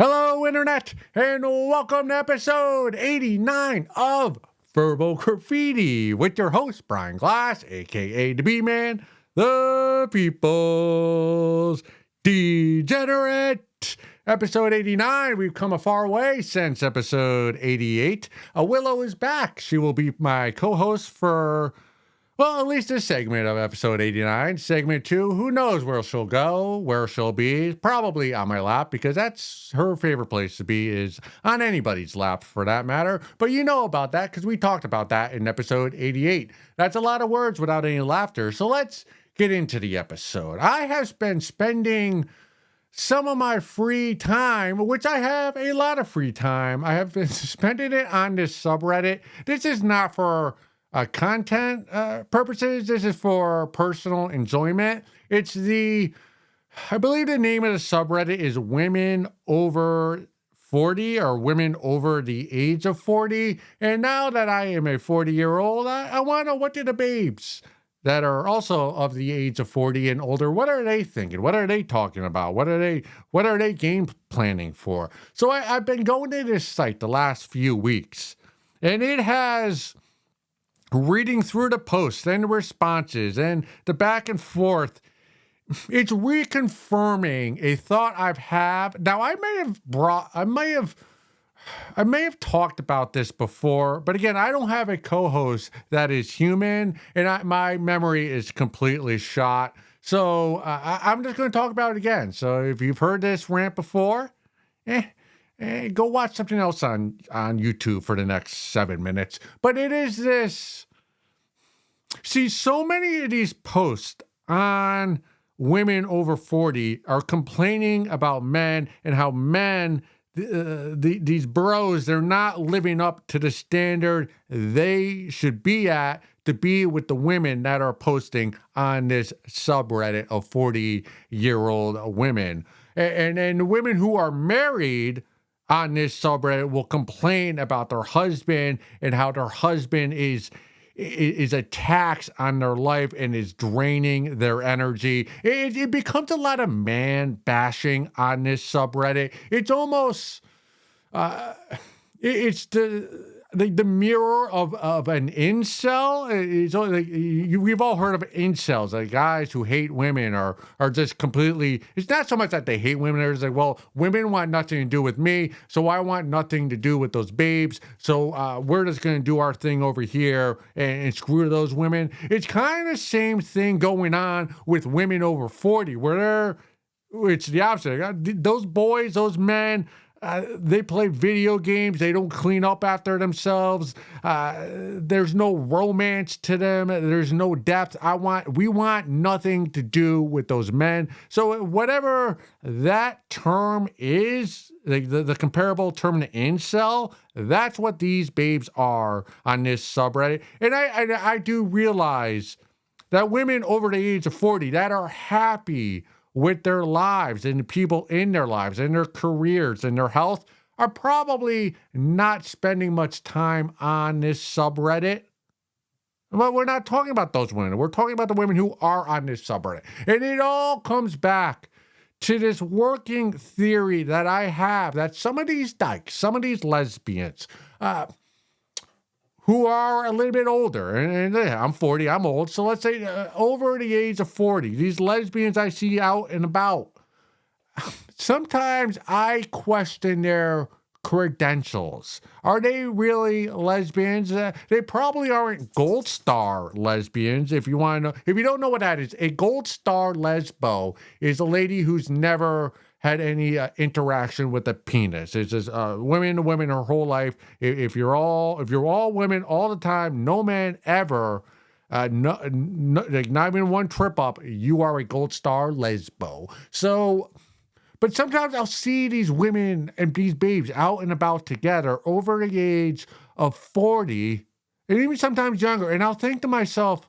Hello, Internet, and welcome to episode 89 of Verbal Graffiti with your host, Brian Glass, aka the B-Man, the People's Degenerate. Episode 89, we've come a far way since episode 88. Willow is back. She will be my co-host for, well, at least this segment of episode 89. Segment 2, who knows where she'll go, where she'll be. Probably on my lap, because that's her favorite place to be, is on anybody's lap for that matter. But you know about that, because we talked about that in episode 88. That's a lot of words without any laughter. So let's get into the episode. I have been spending some of my free time, which I have a lot of free time, I have been spending it on this subreddit. This is not for content purposes. This is for personal enjoyment. I believe the name of the subreddit is Women Over 40 or Women Over the Age of 40. And now that I am a 40-year-old, I want to know, what do the babes that are also of the age of 40 and older, what are they thinking? What are they talking about? What are they game planning for? So I've been going to this site the last few weeks, and it has, reading through the posts and the responses and the back and forth, it's reconfirming a thought I've had. Now, I may have talked about this before, but again, I don't have a co-host that is human, and my memory is completely shot. So I'm just going to talk about it again. So if you've heard this rant before, go watch something else on YouTube for the next 7 minutes. But it is this. See, so many of these posts on women over 40 are complaining about men and how men, these bros, they're not living up to the standard they should be at to be with the women that are posting on this subreddit of 40-year-old women. And the women who are married on this subreddit will complain about their husband and how their husband is a tax on their life and is draining their energy. It becomes a lot of man bashing on this subreddit. It's almost, it's the mirror of an incel. We've all heard of incels, like guys who hate women are just completely, it's not so much that they hate women, they're just like, well, women want nothing to do with me, so I want nothing to do with those babes, so we're just going to do our thing over here and screw those women. It's kind of the same thing going on with women over 40, where it's the opposite. Those boys, those men, they play video games. They don't clean up after themselves. There's no romance to them. There's no depth. We want nothing to do with those men. So whatever that term is, the comparable term to incel, that's what these babes are on this subreddit. And I do realize that women over the age of 40 that are happy with their lives and the people in their lives and their careers and their health are probably not spending much time on this subreddit. But we're not talking about those women. We're talking about the women who are on this subreddit. And it all comes back to this working theory that I have, that some of these dykes, some of these lesbians, who are a little bit older, and I'm 40, I'm old, so let's say over the age of 40, these lesbians I see out and about, sometimes I question their credentials. Are they really lesbians? They probably aren't gold star lesbians. If you want to know, if you don't know what that is, a gold star lesbo is a lady who's never had any interaction with a penis. It's just women to women her whole life. If you're all women all the time, no man ever, like not even one trip up, you are a gold star lesbo. So, but sometimes I'll see these women and these babes out and about together over the age of 40, and even sometimes younger, and I'll think to myself,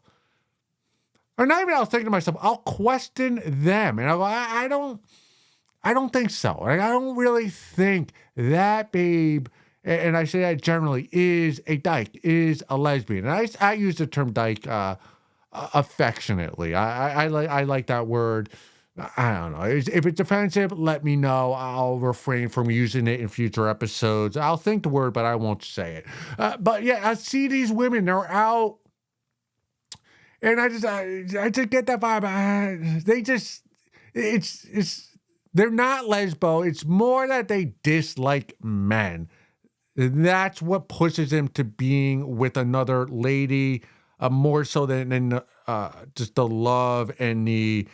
or not even I'll think to myself, I'll question them, and I'll go, I don't think so. Like, I don't really think that babe, and I say that generally, is a dyke, is a lesbian. And I use the term dyke affectionately. I like that word I don't know. If it's offensive, let me know. I'll refrain from using it in future episodes. I'll think the word, but I won't say it. But yeah, I see these women, they're out, and I just get that vibe. They just, it's, they're not lesbo. It's more that they dislike men. That's what pushes him to being with another lady, more so than just the love and the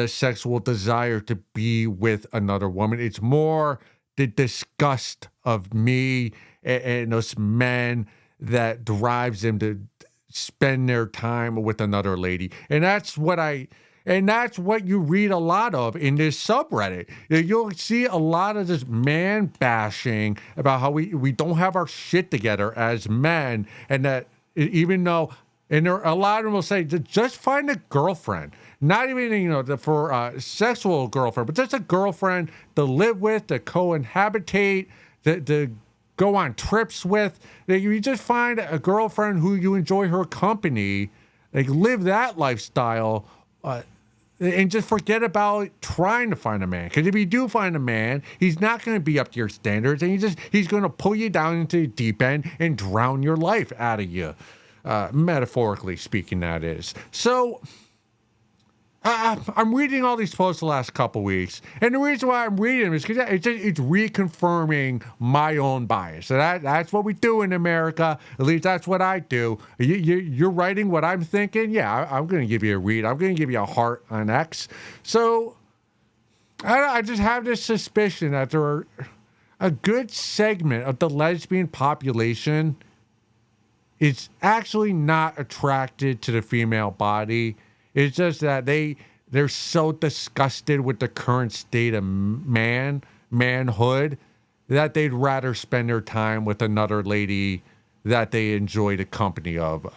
sexual desire to be with another woman. It's more the disgust of me and those men that drives them to spend their time with another lady. And that's what you read a lot of in this subreddit. You'll see a lot of this man bashing about how we don't have our shit together as men, and that even though, and there, a lot of them will say, just find a girlfriend. Not even, for sexual girlfriend, but just a girlfriend to live with, to cohabitate, to go on trips with. You just find a girlfriend who you enjoy her company, live that lifestyle, and just forget about trying to find a man. Because if you do find a man, he's not going to be up to your standards, and he's going to pull you down into the deep end and drown your life out of you. Metaphorically speaking, that is. So I'm reading all these posts the last couple weeks, and the reason why I'm reading them is because it's reconfirming my own bias. So that's what we do in America. At least that's what I do. You're writing what I'm thinking. Yeah, I'm going to give you a read. I'm going to give you a heart on X. So I just have this suspicion that there are a good segment of the lesbian population is actually not attracted to the female body. It's just that they're so disgusted with the current state of manhood that they'd rather spend their time with another lady that they enjoy the company of,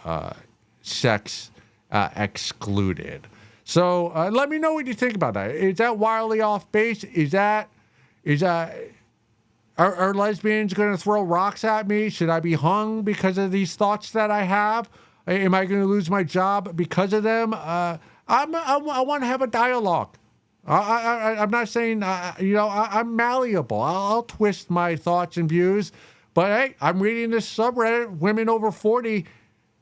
sex excluded. So let me know what you think about that. Is that wildly off base? Are lesbians going to throw rocks at me? Should I be hung because of these thoughts that I have? Am I going to lose my job because of them? I want to have a dialogue. I'm not saying, I'm malleable. I'll twist my thoughts and views. But hey, I'm reading this subreddit, Women Over 40.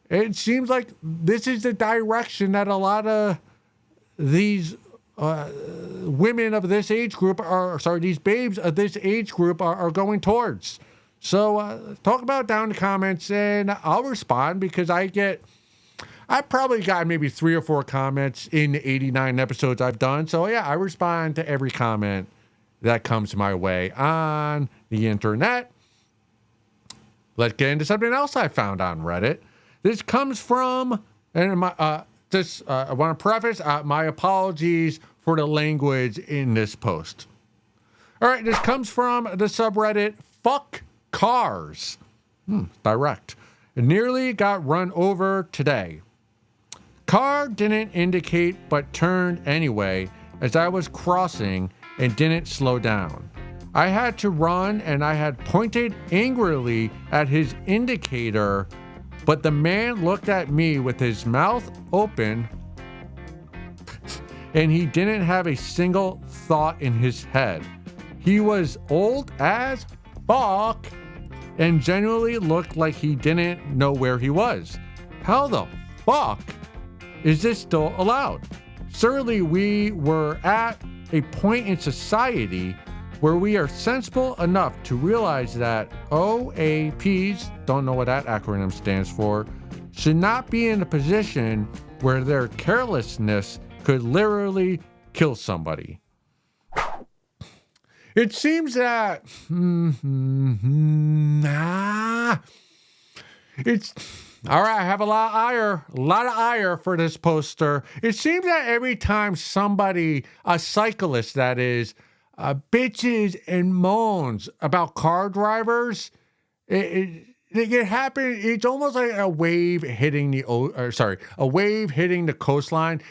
It seems like this is the direction that a lot of these women of this age group these babes of this age group are going towards. So talk about it down in the comments, and I'll respond because I probably got maybe 3 or 4 comments in the 89 episodes I've done. So yeah, I respond to every comment that comes my way on the internet. Let's get into something else I found on Reddit. This comes from, and I want to preface my apologies for the language in this post. All right, this comes from the subreddit Fuck Cars. Direct. Nearly got run over today. Car didn't indicate but turned anyway as I was crossing and didn't slow down. I had to run and I had pointed angrily at his indicator, but the man looked at me with his mouth open and he didn't have a single thought in his head. He was old as fuck and genuinely looked like he didn't know where he was. How the fuck is this still allowed? Surely we were at a point in society where we are sensible enough to realize that OAPs, don't know what that acronym stands for, should not be in a position where their carelessness could literally kill somebody. It seems that it's all right. I have a lot of ire for this poster. It seems that every time somebody, a cyclist that is, bitches and moans about car drivers, it happen. It's almost like a wave hitting a wave hitting the coastline.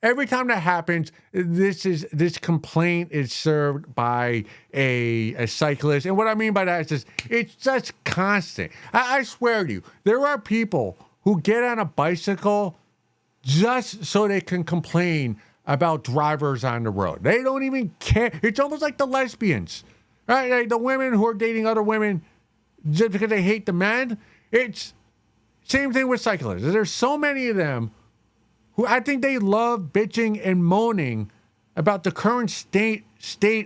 Every time that happens, this complaint is served by a cyclist. And what I mean by that is it's just constant. I swear to you, there are people who get on a bicycle just so they can complain about drivers on the road. They don't even care. It's almost like the lesbians, right? Like the women who are dating other women just because they hate the men. It's same thing with cyclists. There's so many of them who I think they love bitching and moaning about the current state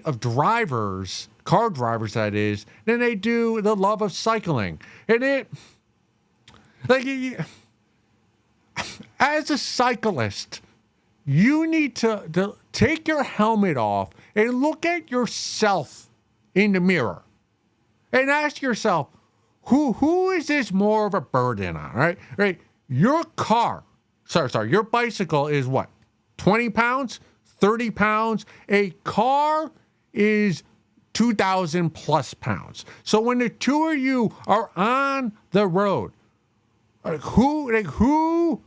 of drivers, car drivers that is, than they do the love of cycling. And it, like, as a cyclist, you need to take your helmet off and look at yourself in the mirror and ask yourself, who is this more of a burden on, right? Right? Your car, your bicycle is what? 20 pounds? 30 pounds? A car is 2,000 plus pounds. So when the two of you are on the road, who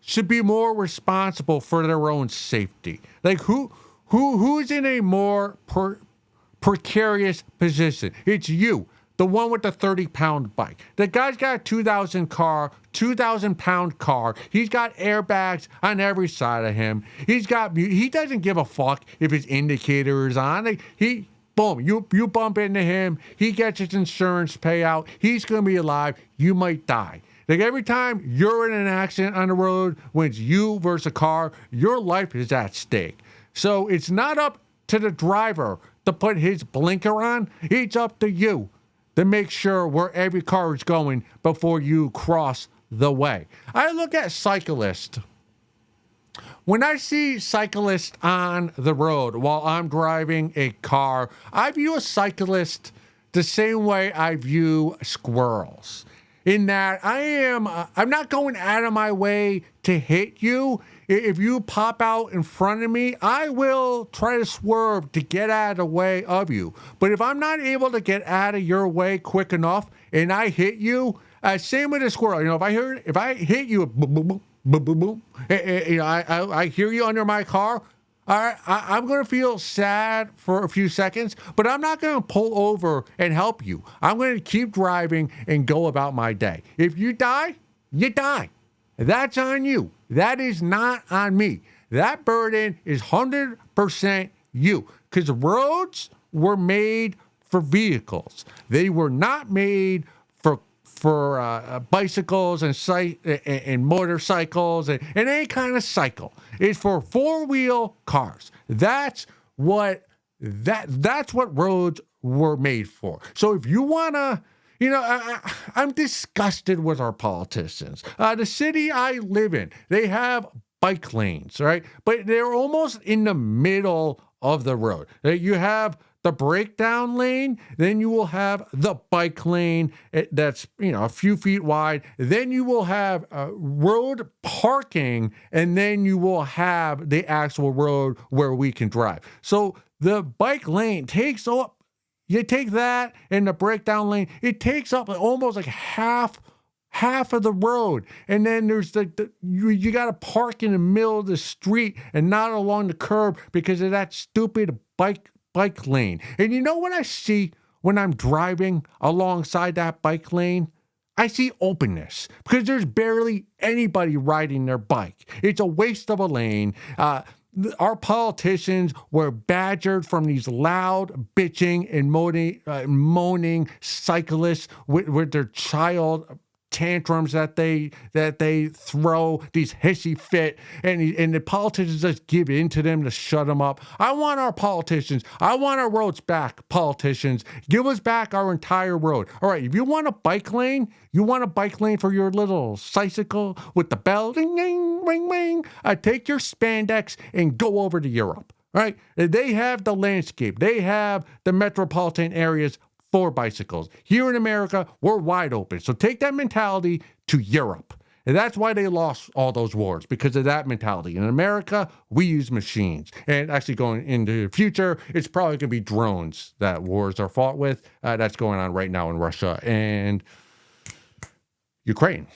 should be more responsible for their own safety? Like who's in a more precarious position? It's you, the one with the 30-pound bike. The guy's got a 2,000-pound car. He's got airbags on every side of him. He doesn't give a fuck if his indicator is on. Like, boom, you bump into him. He gets his insurance payout. He's going to be alive. You might die. Like every time you're in an accident on the road, when it's you versus a car, your life is at stake. So it's not up to the driver to put his blinker on. It's up to you to make sure where every car is going before you cross the way. I look at cyclists. When I see cyclists on the road while I'm driving a car, I view a cyclist the same way I view squirrels. In that I'm not going out of my way to hit you. If you pop out in front of me, I will try to swerve to get out of the way of you. But if I'm not able to get out of your way quick enough and I hit you, same with a squirrel. You know, if I hit you, boom, boom, boom, boom, boom, boom, I hear you under my car. All right, I'm going to feel sad for a few seconds, but I'm not going to pull over and help you. I'm going to keep driving and go about my day. If you die, you die. That's on you. That is not on me. That burden is 100% you, because roads were made for vehicles. They were not made for bicycles and motorcycles and any kind of cycle. It's for four-wheel cars. That's what roads were made for. So if you wanna, I'm disgusted with our politicians. The city I live in, they have bike lanes, right? But they're almost in the middle of the road. You have the breakdown lane, then you will have the bike lane that's a few feet wide. Then you will have road parking, and then you will have the actual road where we can drive. So the bike lane takes up. You take that and the breakdown lane, it takes up almost like half of the road. And then there's you got to park in the middle of the street and not along the curb because of that stupid bike lane. And you know what I see when I'm driving alongside that bike lane? I see openness because there's barely anybody riding their bike. It's a waste of a lane. Our politicians were badgered from these loud bitching and moaning cyclists with their child tantrums that they throw, these hissy fit, and the politicians just give in to them to shut them up. I want our politicians. I want our roads back, politicians. Give us back our entire road. All right, if you want a bike lane, for your little bicycle with the bell, ding, ding, ring, ring. Take your spandex and go over to Europe. All right, they have the landscape. They have the metropolitan areas for bicycles. Here in America, we're wide open. So take that mentality to Europe. And that's why they lost all those wars, because of that mentality. In America, we use machines. And actually going into the future, it's probably going to be drones that wars are fought with. That's going on right now in Russia and Ukraine.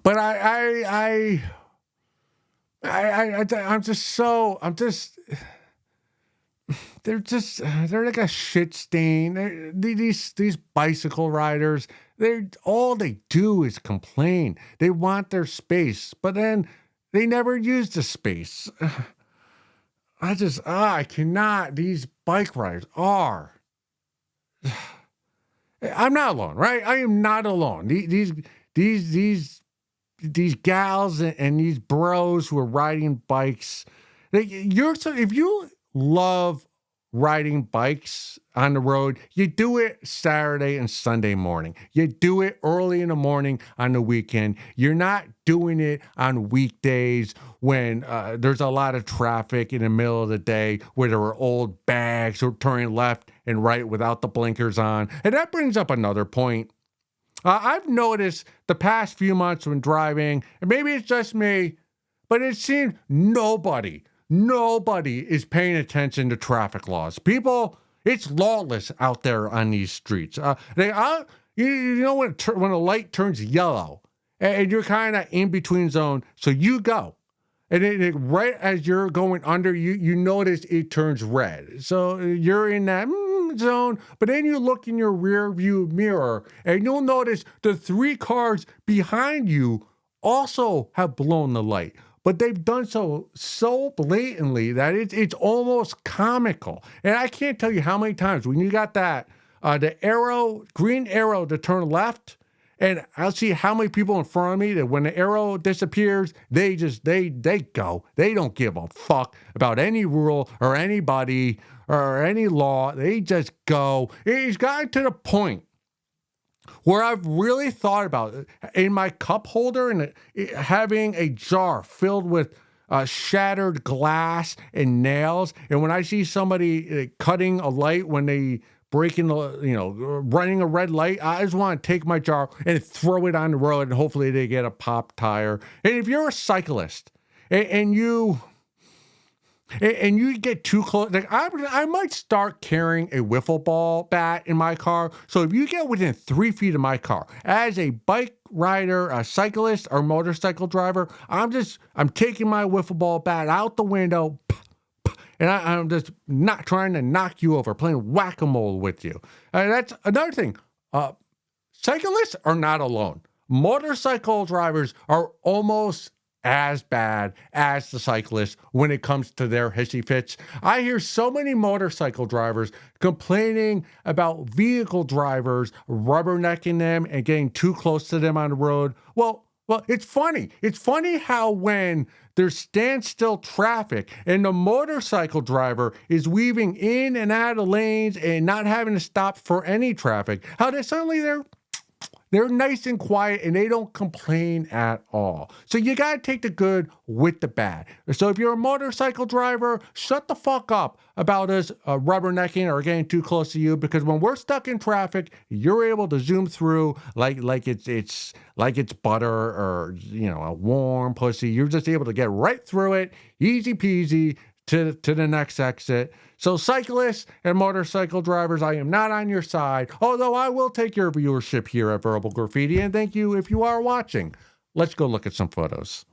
But they're like a shit stain. These bicycle riders, They all they do is complain. They want their space, but then they never use the space. I cannot. These bike riders are. I'm not alone, right? I am not alone. These gals and these bros who are riding bikes. If you love riding bikes on the road, you do it Saturday and Sunday morning. You do it early in the morning on the weekend. You're not doing it on weekdays when there's a lot of traffic in the middle of the day where there are old bags who are turning left and right without the blinkers on. And that brings up another point. I've noticed the past few months when driving, and maybe it's just me, but it seems nobody is paying attention to traffic laws. People, it's lawless out there on these streets. You know when a light turns yellow and you're kind of in between zone, so you go. And right as you're going under, you notice it turns red. So you're in that zone, but then you look in your rear view mirror and you'll notice the 3 cars behind you also have blown the light. But they've done so blatantly that it's almost comical. And I can't tell you how many times when you got that the green arrow to turn left, and I'll see how many people in front of me that when the arrow disappears, they go. They don't give a fuck about any rule or anybody or any law. They just go. It's gotten to the point where I've really thought about it, in my cup holder and having a jar filled with shattered glass and nails. And when I see somebody cutting a light when they running a red light, I just want to take my jar and throw it on the road and hopefully they get a pop tire. And if you're a cyclist and you get too close, like I might start carrying a wiffle ball bat in my car. So if you get within 3 feet of my car, as a bike rider, a cyclist, or motorcycle driver, I'm taking my wiffle ball bat out the window, and I'm just not trying to knock you over, playing whack-a-mole with you. And that's another thing. Cyclists are not alone. Motorcycle drivers are almost as bad as the cyclists when it comes to their hissy fits. I hear so many motorcycle drivers complaining about vehicle drivers rubbernecking them and getting too close to them on the road. Well, it's funny. It's funny how when there's standstill traffic and the motorcycle driver is weaving in and out of lanes and not having to stop for any traffic, how they're nice and quiet and they don't complain at all. So you got to take the good with the bad. So if you're a motorcycle driver, shut the fuck up about us rubbernecking or getting too close to you, because when we're stuck in traffic, you're able to zoom through like it's butter or a warm pussy. You're just able to get right through it, easy peasy, to the next exit. So cyclists and motorcycle drivers, I am not on your side, although I will take your viewership here at Verbal Graffiti, and thank you if you are watching. Let's go look at some photos.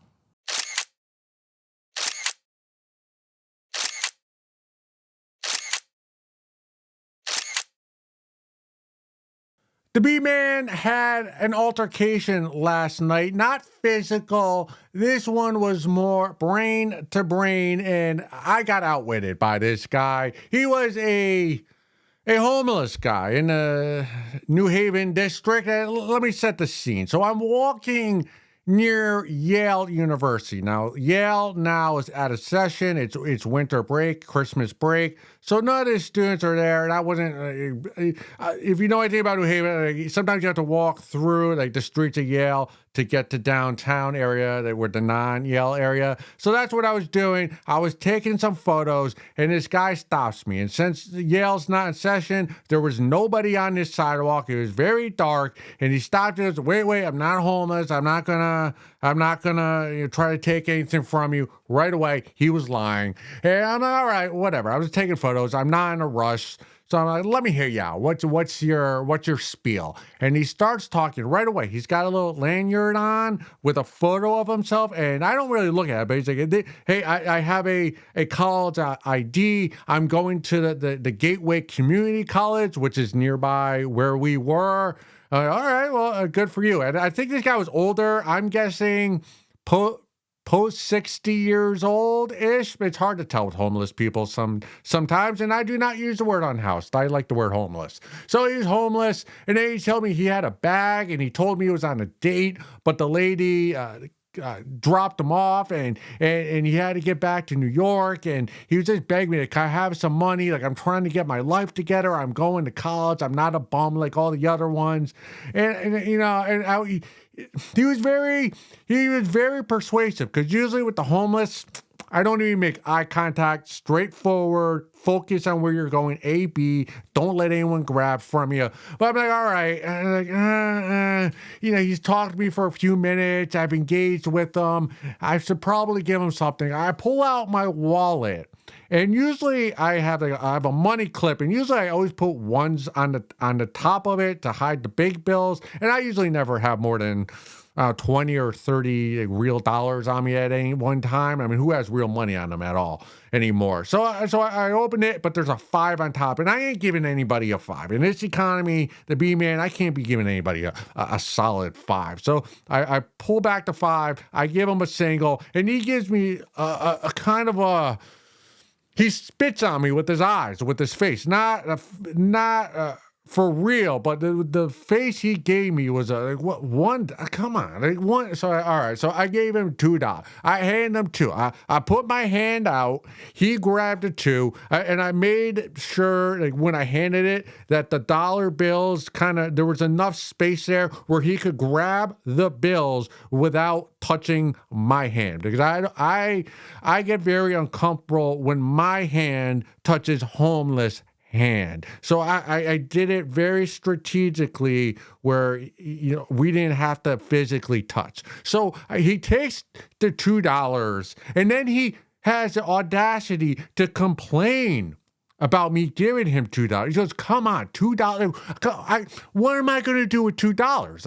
The B-Man had an altercation last night, not physical. This one was more brain to brain, and I got outwitted by this guy. He was a homeless guy in the New Haven district. Let me set the scene. So I'm walking near Yale University. Now, Yale now is out of session. It's winter break, Christmas break. So none of the students are there. And I wasn't, if you know anything about New Haven, sometimes you have to walk through like the streets of Yale to get to downtown area that were the non-Yale area. So that's what I was doing. I was taking some photos and this guy stops me. And since Yale's not in session, there was nobody on this sidewalk. It was very dark. And he stopped and said, wait, I'm not homeless. I'm not gonna try to take anything from you. Right away, he was lying. And I'm like, all right, whatever. I was taking photos. I'm not in a rush. So I'm like, let me hear you out. What's your spiel? And he starts talking right away. He's got a little lanyard on with a photo of himself, and I don't really look at it, but he's like, hey, I have a college ID. I'm going to the Gateway Community College, which is nearby where we were. All right, well, good for you. And I think this guy was older. I'm guessing post 60 years old ish. It's hard to tell with homeless people sometimes. And I do not use the word unhoused. I like the word homeless. So he's homeless. And then he told me he had a bag and he told me he was on a date, but the lady, dropped him off and he had to get back to New York and he was just begging me to kind of have some money. Like, I'm trying to get my life together. I'm going to college. I'm not a bum like all the other ones. And you know, and he was very persuasive because usually with the homeless, I don't even make eye contact, straightforward, focus on where you're going, A, B, don't let anyone grab from you. But I'm like, all right. And I'm like, you know, he's talked to me for a few minutes. I've engaged with him. I should probably give him something. I pull out my wallet. And usually I have a money clip, and usually I always put ones on the top of it to hide the big bills. And I usually never have more than 20 or 30 real dollars on me at any one time. I mean, who has real money on them at all anymore? So I opened it, but there's a 5 on top, and I ain't giving anybody a 5. In this economy, the B-man, I can't be giving anybody a solid 5. So I pull back the 5, I give him a single, and he gives me a kind of a... He spits on me with his eyes, with his face, not for real, but the face he gave me was like, what, one? Come on, like one. So all right, so I gave him $2. I handed him 2. I put my hand out. He grabbed the 2, and I made sure, like when I handed it, that the dollar bills there was enough space there where he could grab the bills without touching my hand, because I get very uncomfortable when my hand touches homeless hand. So I did it very strategically where, you know, we didn't have to physically touch. So he takes the $2 and then he has the audacity to complain about me giving him $2. He goes, come on, $2. What am I going to do with $2?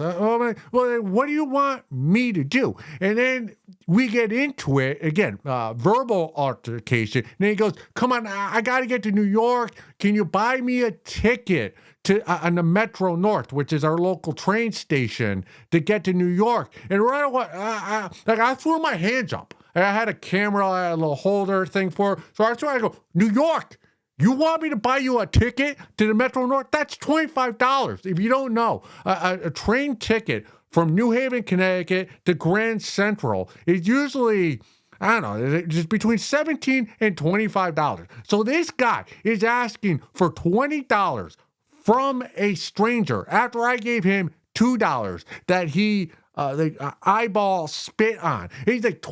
Well, what do you want me to do? And then we get into it again, verbal altercation. And then he goes, come on, I got to get to New York. Can you buy me a ticket to on the Metro North, which is our local train station, to get to New York? And right away, I threw my hands up. And I had a camera, I had a little holder thing for it. So I go, New York. You want me to buy you a ticket to the Metro North? That's $25. If you don't know, a train ticket from New Haven, Connecticut to Grand Central is usually, I don't know, just between $17 and $25. So this guy is asking for $20 from a stranger after I gave him $2 that he eyeball spit on. He's like,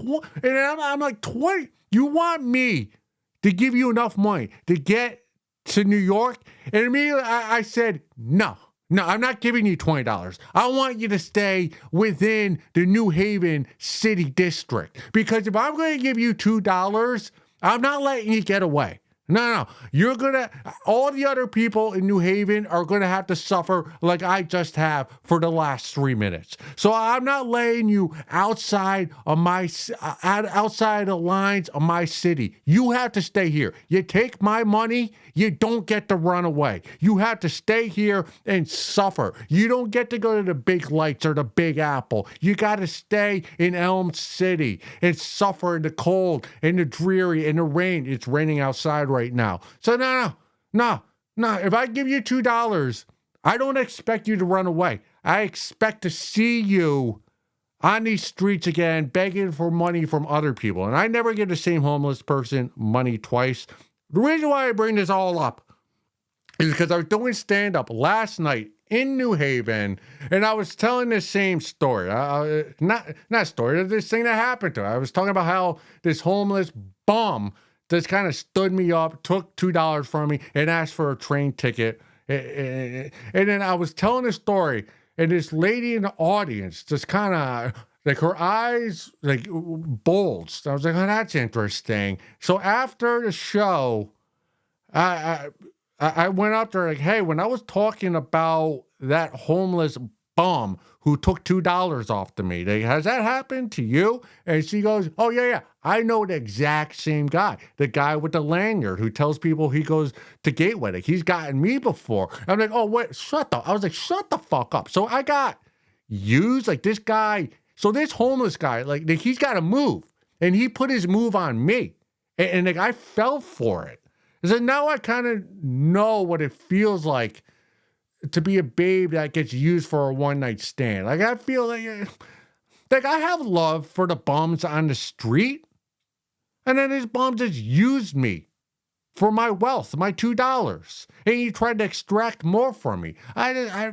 and I'm like, 20? You want me to give you enough money to get to New York? And immediately I said, no, I'm not giving you $20. I want you to stay within the New Haven City District. Because if I'm going to give you $2, I'm not letting you get away. No. All the other people in New Haven are going to have to suffer like I just have for the last 3 minutes. So I'm not laying you outside of outside the lines of my city. You have to stay here. You take my money, you don't get to run away. You have to stay here and suffer. You don't get to go to the big lights or the Big Apple. You got to stay in Elm City and suffer in the cold and the dreary and the rain. It's raining outside right now. So no. If I give you $2, I don't expect you to run away. I expect to see you on these streets again, begging for money from other people. And I never give the same homeless person money twice. The reason why I bring this all up is because I was doing stand-up last night in New Haven, and I was telling this same story. Not story, this thing that happened to me. I was talking about how this homeless bum just kind of stood me up, took $2 from me, and asked for a train ticket. And then I was telling a story, and this lady in the audience just kind of, like, her eyes, like, bulged. I was like, oh, that's interesting. So after the show, I went up there like, hey, when I was talking about that homeless bum who took $2 off to me. Has that happened to you? And she goes, oh, yeah. I know the exact same guy, the guy with the lanyard who tells people he goes to Gateway. Like, he's gotten me before. I'm like, oh, wait, I was like, shut the fuck up. So I got used, like this guy. So this homeless guy, like he's got to move. And he put his move on me. And like, I fell for it. So now I kind of know what it feels like to be a babe that gets used for a one-night stand. Like, I feel like I have love for the bums on the street. And then these bums just used me for my wealth, my $2. And he tried to extract more from me. I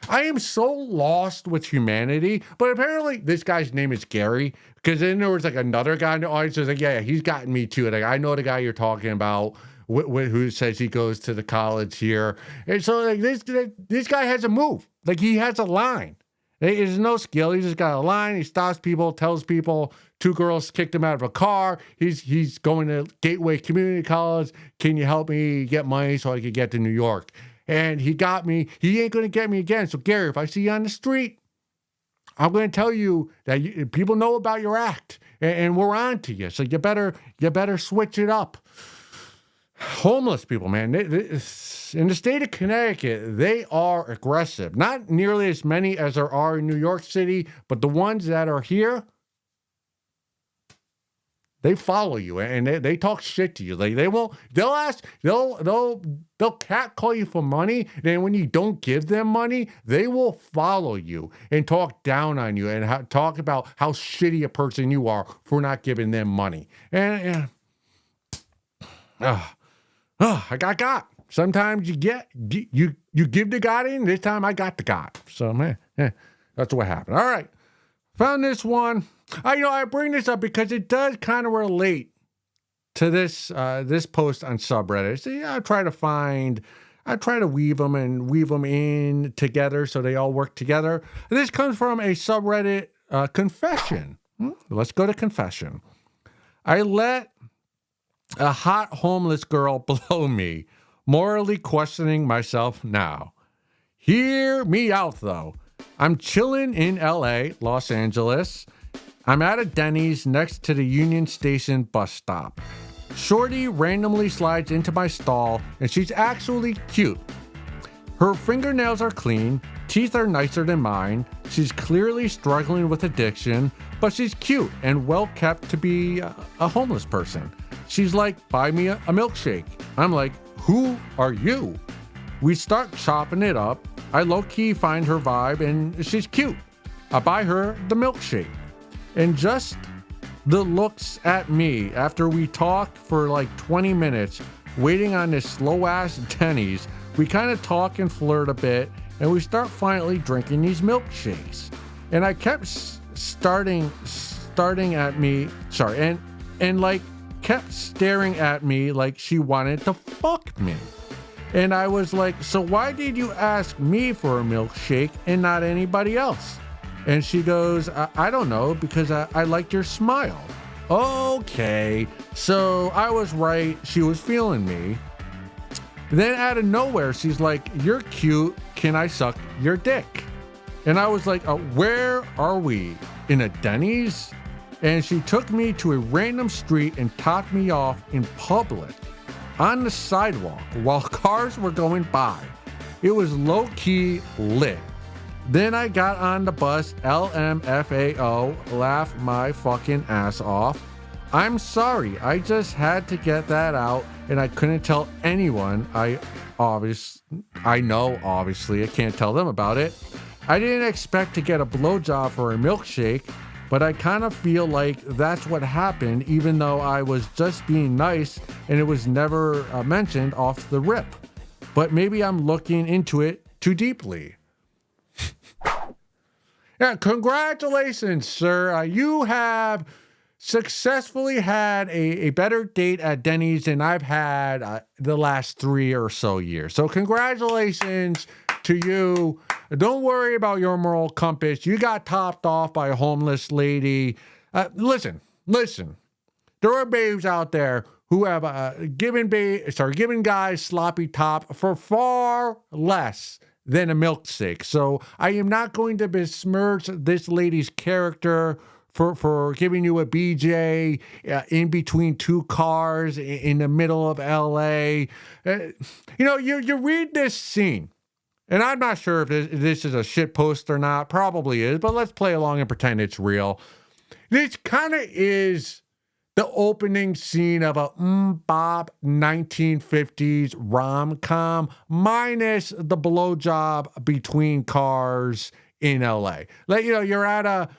am so lost with humanity. But apparently this guy's name is Gary. Because then there was like another guy in the audience who was like, yeah, he's gotten me too. Like, I know the guy you're talking about who says he goes to the college here. And so like this guy has a move. Like, he has a line. There's no skill. He just got a line. He stops people, tells people. 2 girls kicked him out of a car. He's going to Gateway Community College. Can you help me get money so I can get to New York? And he got me. He ain't going to get me again. So, Gary, if I see you on the street, I'm going to tell you that people know about your act. And we're on to you. So you better switch it up. Homeless people, man. In the state of Connecticut, they are aggressive. Not nearly as many as there are in New York City, but the ones that are here, they follow you and they talk shit to you. Like, they'll catcall you for money. And when you don't give them money, they will follow you and talk down on you and talk about how shitty a person you are for not giving them money. And I got. Sometimes you give the God in. This time I got the God. So, man, that's what happened. All right. Found this one. I bring this up because it does kind of relate to this post on subreddit. So, I try to weave them in together so they all work together. And this comes from a subreddit confession. Let's go to confession. I let a hot homeless girl blow me, morally questioning myself now. Hear me out, though. I'm chilling in LA, Los Angeles. I'm at a Denny's next to the Union Station bus stop. Shorty randomly slides into my stall, and she's actually cute. Her fingernails are clean, teeth are nicer than mine. She's clearly struggling with addiction, but she's cute and well kept to be a homeless person. She's like, buy me a milkshake. I'm like, who are you? We start chopping it up. I low-key find her vibe and she's cute. I buy her the milkshake. And just the looks at me after we talk for like 20 minutes, waiting on this slow-ass Denny's, we kind of talk and flirt a bit, and we start finally drinking these milkshakes. And I kept staring at me like she wanted to fuck me. And I was like, so why did you ask me for a milkshake and not anybody else? And she goes, I don't know, because I liked your smile. Okay, so I was right. She was feeling me. Then out of nowhere, she's like, you're cute. Can I suck your dick? And I was like, where are we? In a Denny's? And she took me to a random street and topped me off in public on the sidewalk while cars were going by. It was low-key lit. Then I got on the bus, LMFAO, laughed my fucking ass off. I'm sorry, I just had to get that out, and I couldn't tell anyone. I know, obviously, I can't tell them about it. I didn't expect to get a blowjob for a milkshake, but I kind of feel like that's what happened, even though I was just being nice and it was never mentioned off the rip. But maybe I'm looking into it too deeply. Yeah, congratulations, sir. You have successfully had a better date at Denny's than I've had the last 3 or so years. So congratulations to you. Don't worry about your moral compass. You got topped off by a homeless lady. Listen. There are babes out there who have given guys sloppy top for far less than a milkshake. So I am not going to besmirch this lady's character for giving you a BJ in between two cars in the middle of LA. You read this scene, and I'm not sure if this is a shit post or not. Probably is, but let's play along and pretend it's real. This kind of is the opening scene of a bop 1950s rom-com minus the blowjob between cars in LA. Like, you're at a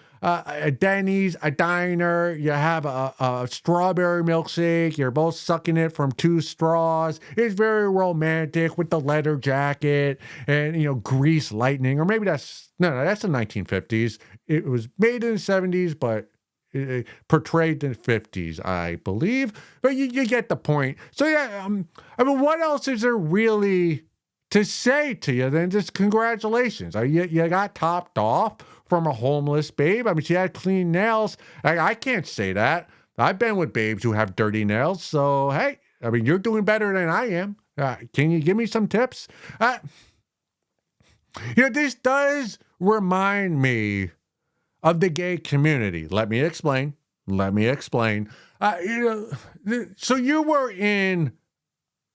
Denny's, a diner, you have a strawberry milkshake, you're both sucking it from two straws. It's very romantic with the leather jacket and, grease lightning, or maybe that's the 1950s. It was made in the 70s, but portrayed in the 50s, I believe. But you get the point. So, yeah, what else is there really to say to you than just congratulations? You got topped off from a homeless babe. She had clean nails. I can't say that. I've been with babes who have dirty nails. So, hey, you're doing better than I am. Can you give me some tips? This does remind me of the gay community. Let me explain. So you were in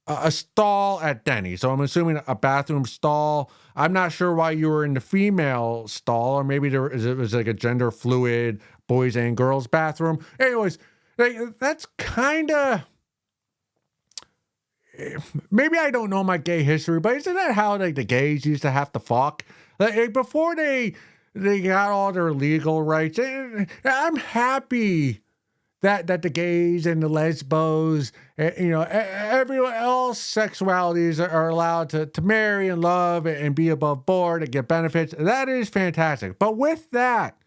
a stall at Denny. So I'm assuming a bathroom stall. I'm not sure why you were in the female stall, or maybe it was like a gender fluid boys and girls bathroom. Anyways, that's kind of, maybe I don't know my gay history, but isn't that how the gays used to have to fuck? Before they got all their legal rights. I'm happy that the gays and the lesbos, everyone else sexualities are allowed to marry and love and be above board and get benefits. That is fantastic. But with that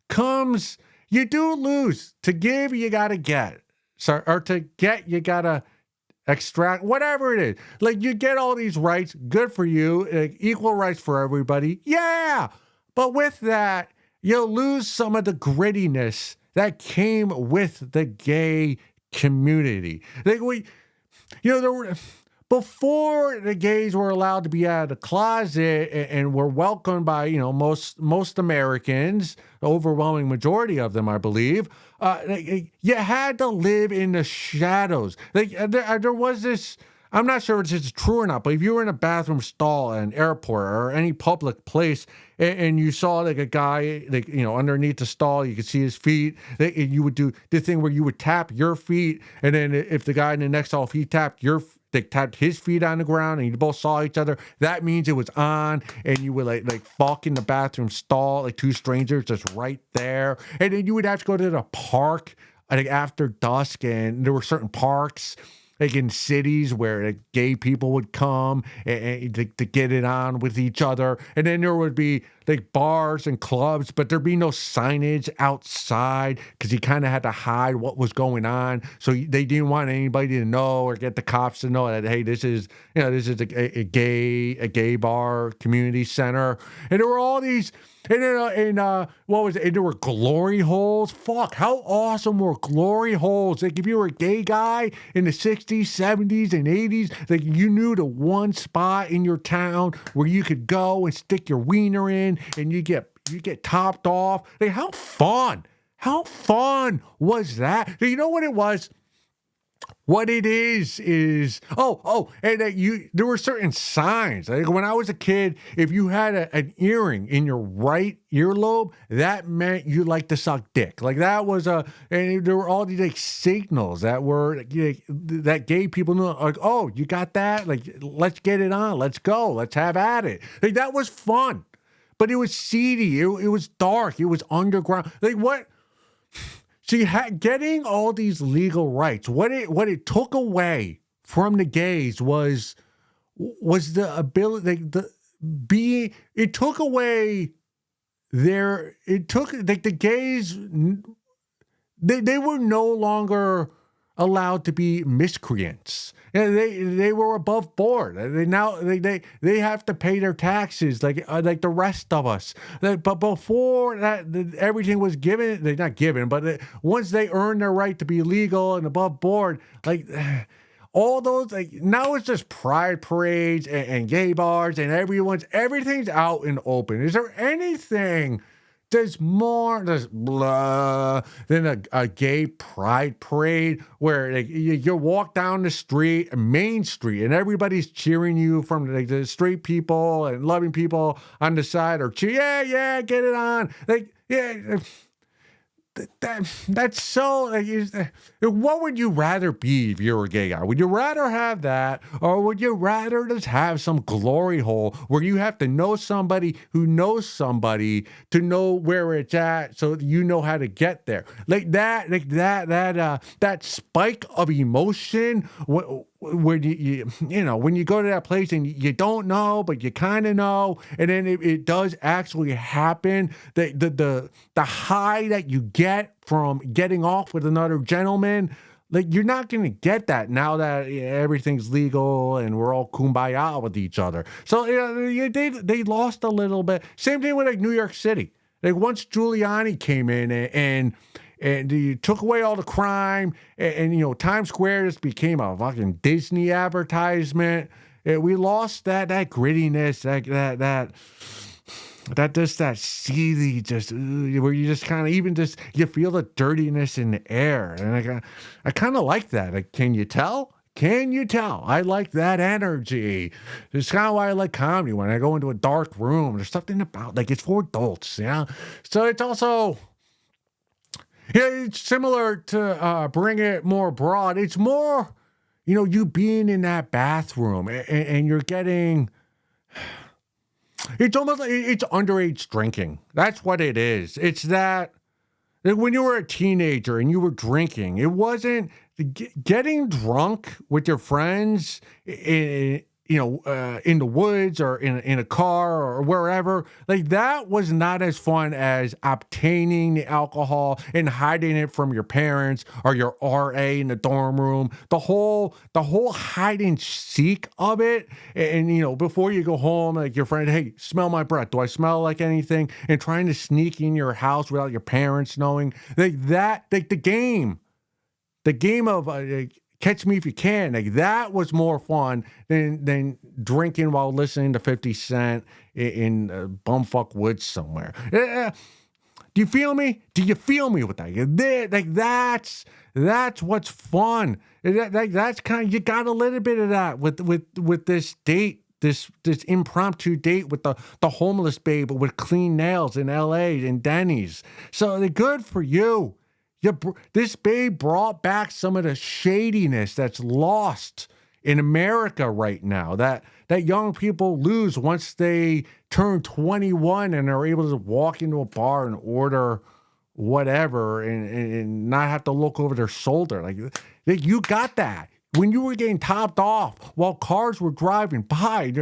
comes, you do lose. To give, you got to get. Or to get, you got to extract, whatever it is. Like, you get all these rights. Good for you. Equal rights for everybody. Yeah. But with that, you'll lose some of the grittiness that came with the gay community. Before the gays were allowed to be out of the closet and were welcomed by, most Americans, the overwhelming majority of them, I believe, you had to live in the shadows. There was this, I'm not sure if this is true or not, but if you were in a bathroom stall at an airport or any public place and you saw a guy, underneath the stall, you could see his feet, and you would do the thing where you would tap your feet, and then if the guy in the next stall, if he tapped tapped his feet on the ground and you both saw each other, that means it was on, and you would like fuck in the bathroom stall, like two strangers just right there. And then you would have to go to the park after dusk, and there were certain parks like in cities where gay people would come and to get it on with each other. And then there would be like bars and clubs, but there'd be no signage outside because you kind of had to hide what was going on. So they didn't want anybody to know or get the cops to know that, hey, this is a gay bar community center. And there were all these, and there were glory holes. Fuck, how awesome were glory holes? Like, if you were a gay guy in the 60s, 70s, and 80s, like, you knew the one spot in your town where you could go and stick your wiener in and you get topped off. Like, how fun was that? You know what it was? What it is, and there were certain signs. Like, when I was a kid, if you had an earring in your right earlobe, that meant you liked to suck dick. Like, that was and there were all these like signals that were that gay people knew. Like, oh, you got that? Like, let's get it on. Let's go. Let's have at it. Like, that was fun, but it was seedy. It was dark. It was underground. Like, what? See, getting all these legal rights, what it took away from the gays was the ability, it took away the gays, they were no longer allowed to be miscreants. They were above board. They have to pay their taxes like the rest of us. But before that, everything was given. Not given, but once they earned their right to be legal and above board, like all those, like, now it's just pride parades and gay bars and everything's out in open. Is there anything there's blah than a gay pride parade where, like, you walk down the street, Main Street, and everybody's cheering you from, like, the straight people and loving people on the side or cheer, yeah, get it on. Like, yeah, that's so, like, what would you rather be if you were a gay guy? Would you rather have that, or would you rather just have some glory hole where you have to know somebody who knows somebody to know where it's at, so you know how to get there? That spike of emotion where you know, when you go to that place and you don't know, but you kind of know, and then it does actually happen. The high that you get from getting off with another gentleman, like, you're not going to get that now that everything's legal and we're all kumbaya with each other. So, they lost a little bit. Same thing with, like, New York City. Like, once Giuliani came in and you took away all the crime, and Times Square just became a fucking Disney advertisement. We lost that grittiness, that seedy, where you just kind of even just you feel the dirtiness in the air, and I kind of like that. Like, can you tell? Can you tell? I like that energy. It's kind of why I like comedy. When I go into a dark room, there's something about, like, it's for adults, yeah. So it's also. Yeah, it's similar to Bring It More Broad. It's more, you being in that bathroom and you're getting. It's almost like it's underage drinking. That's what it is. It's that, like, when you were a teenager and you were drinking, it wasn't getting drunk with your friends in the woods or in a car or wherever. Like, that was not as fun as obtaining the alcohol and hiding it from your parents or your RA in the dorm room. The whole hide and seek of it. And before you go home, like, your friend, hey, smell my breath. Do I smell like anything? And trying to sneak in your house without your parents knowing. Like that, like the game of Catch Me If You Can, like, that was more fun than drinking while listening to 50 Cent in bumfuck woods somewhere. Do you feel me? Do you feel me with that? Like, that's what's fun. That's kind of, you got a little bit of that with this date. This impromptu date with the homeless babe with clean nails in LA and Denny's. So they're good for you. This babe brought back some of the shadiness that's lost in America right now, that young people lose once they turn 21 and are able to walk into a bar and order whatever and not have to look over their shoulder. Like, you got that. When you were getting topped off while cars were driving by,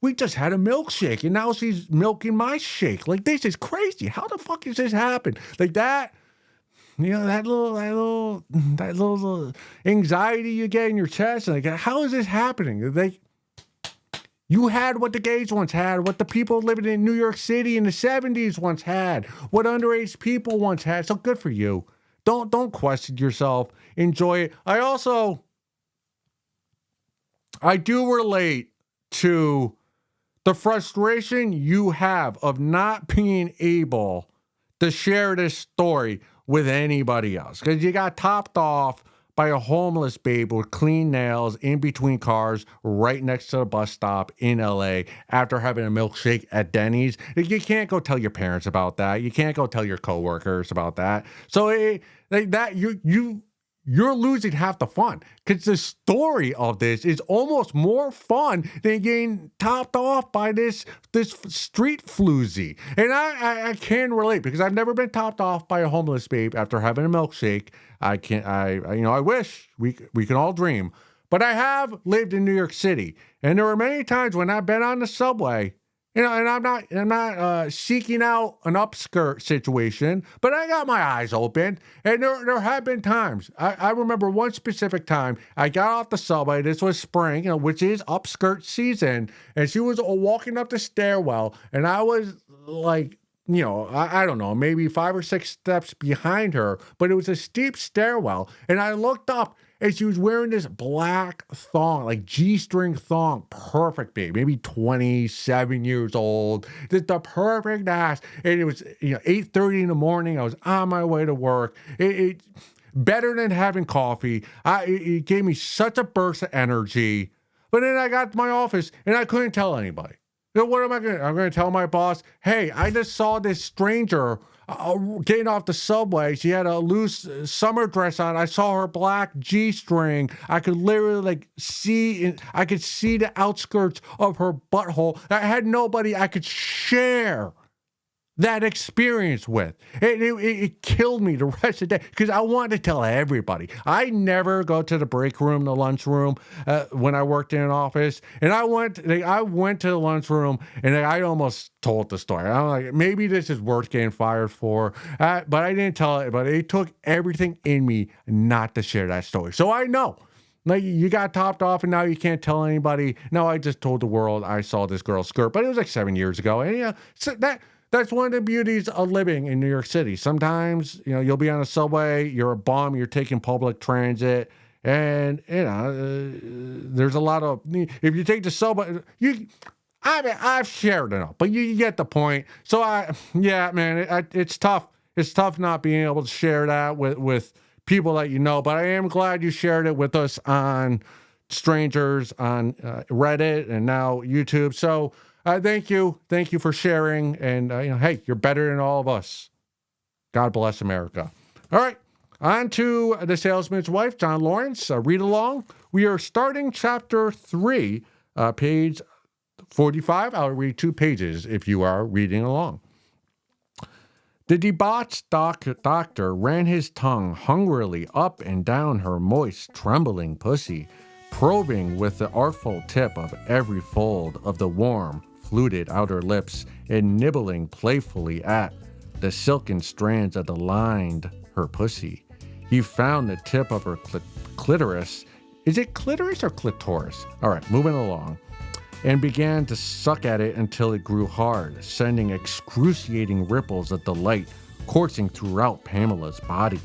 we just had a milkshake and now she's milking my shake. Like, this is crazy. How the fuck does this happen? Like that. That little anxiety you get in your chest. Like, how is this happening? You had what the gays once had, what the people living in New York City in the 70s once had, what underage people once had. So good for you. Don't question yourself. Enjoy it. I do relate to the frustration you have of not being able to share this story with anybody else, because you got topped off by a homeless babe with clean nails in between cars right next to the bus stop in LA after having a milkshake at Denny's. You can't go tell your parents about that. You can't go tell your coworkers about that. So you're losing half the fun, because the story of this is almost more fun than getting topped off by this street floozy. And I can relate, because I've never been topped off by a homeless babe after having a milkshake. I wish we can all dream, but I have lived in New York City, and there were many times when I've been on the subway. And I'm not seeking out an upskirt situation, but I got my eyes open. And there have been times. I remember one specific time I got off the subway. This was spring, which is upskirt season. And she was walking up the stairwell, and I was like, I don't know, maybe 5 or 6 steps behind her, but it was a steep stairwell. And I looked up, And she was wearing this black thong, like G-string thong, perfect babe, maybe 27 years old, just the perfect ass. And it was 8:30 in the morning. I was on my way to work. It better than having coffee. It gave me such a burst of energy. But then I got to my office and I couldn't tell anybody. What am I going to? I'm going to tell my boss, hey, I just saw this stranger getting off the subway. She had a loose summer dress on. I saw her black G-string. I could literally I could see the outskirts of her butthole. I had nobody I could share that experience with. It killed me the rest of the day because I wanted to tell everybody. I never go to the break room, the lunch room when I worked in an office. And I went to the lunch room and I almost told the story. I'm like, maybe this is worth getting fired for. But I didn't tell it. But it took everything in me not to share that story. So I know. Like, you got topped off and now you can't tell anybody. No, I just told the world I saw this girl's skirt. But it was like 7 years ago. And so that's one of the beauties of living in New York City. Sometimes, you'll be on a subway, you're a bum, you're taking public transit, and, there's a lot of, if you take the subway, I've shared enough, but you get the point. So, it's tough. It's tough not being able to share that with people that you know, but I am glad you shared it with us on strangers, on Reddit, and now YouTube. So, thank you. Thank you for sharing. And, hey, you're better than all of us. God bless America. All right. On to The Salesman's Wife, John Lawrence. Read along. We are starting chapter 3, page 45. I'll read 2 pages if you are reading along. The debauched doctor ran his tongue hungrily up and down her moist, trembling pussy, probing with the artful tip of every fold of the warm, fluted outer lips and nibbling playfully at the silken strands that lined her pussy. He found the tip of her clitoris. Is it clitoris or clitoris? All right, moving along. And began to suck at it until it grew hard, sending excruciating ripples of delight coursing throughout Pamela's body.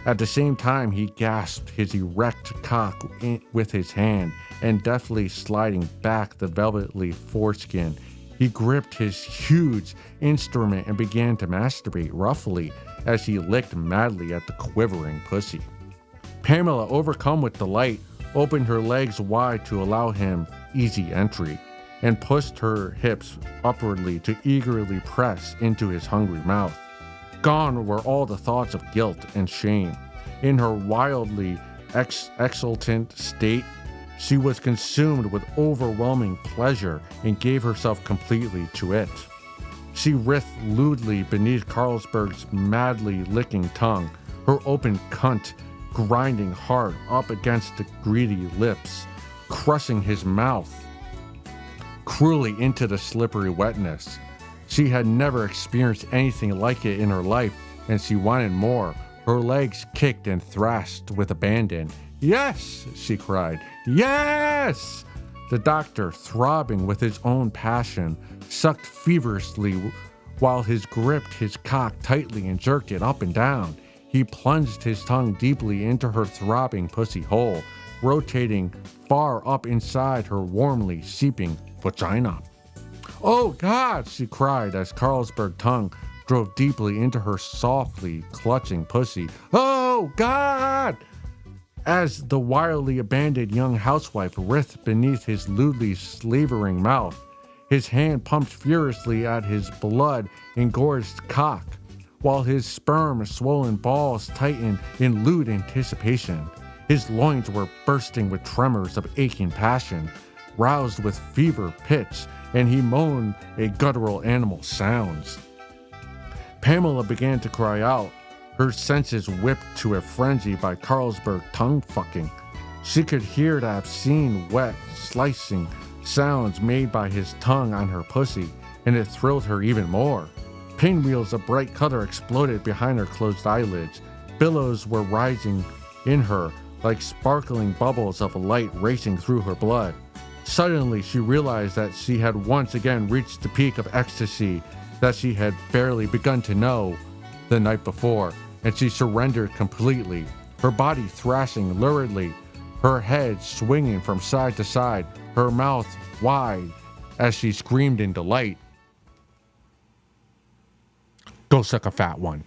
At the same time, he gasped his erect cock with his hand and deftly sliding back the velvety foreskin, he gripped his huge instrument and began to masturbate roughly as he licked madly at the quivering pussy. Pamela, overcome with delight, opened her legs wide to allow him easy entry and pushed her hips upwardly to eagerly press into his hungry mouth. Gone were all the thoughts of guilt and shame. In her wildly exultant state, she was consumed with overwhelming pleasure and gave herself completely to it. She writhed lewdly beneath Carlsberg's madly licking tongue, her open cunt grinding hard up against the greedy lips, crushing his mouth cruelly into the slippery wetness. She had never experienced anything like it in her life, and she wanted more. Her legs kicked and thrashed with abandon. "Yes!" she cried. "Yes!" The doctor, throbbing with his own passion, sucked feverishly while he gripped his cock tightly and jerked it up and down. He plunged his tongue deeply into her throbbing pussy hole, rotating far up inside her warmly seeping vagina. "Oh, God!" she cried as Carlsberg's tongue drove deeply into her softly clutching pussy. "Oh, God!" As the wildly abandoned young housewife writhed beneath his lewdly slavering mouth, his hand pumped furiously at his blood-engorged cock, while his sperm-swollen balls tightened in lewd anticipation. His loins were bursting with tremors of aching passion, roused with fever pitch, and he moaned a guttural animal sounds. Pamela began to cry out, her senses whipped to a frenzy by Carlsberg tongue-fucking. She could hear the obscene, wet, slicing sounds made by his tongue on her pussy, and it thrilled her even more. Pinwheels of bright color exploded behind her closed eyelids. Billows were rising in her, like sparkling bubbles of light racing through her blood. Suddenly, she realized that she had once again reached the peak of ecstasy that she had barely begun to know the night before, and she surrendered completely. her body thrashing luridly, her head swinging from side to side, her mouth wide as she screamed in delight. Go suck a fat one.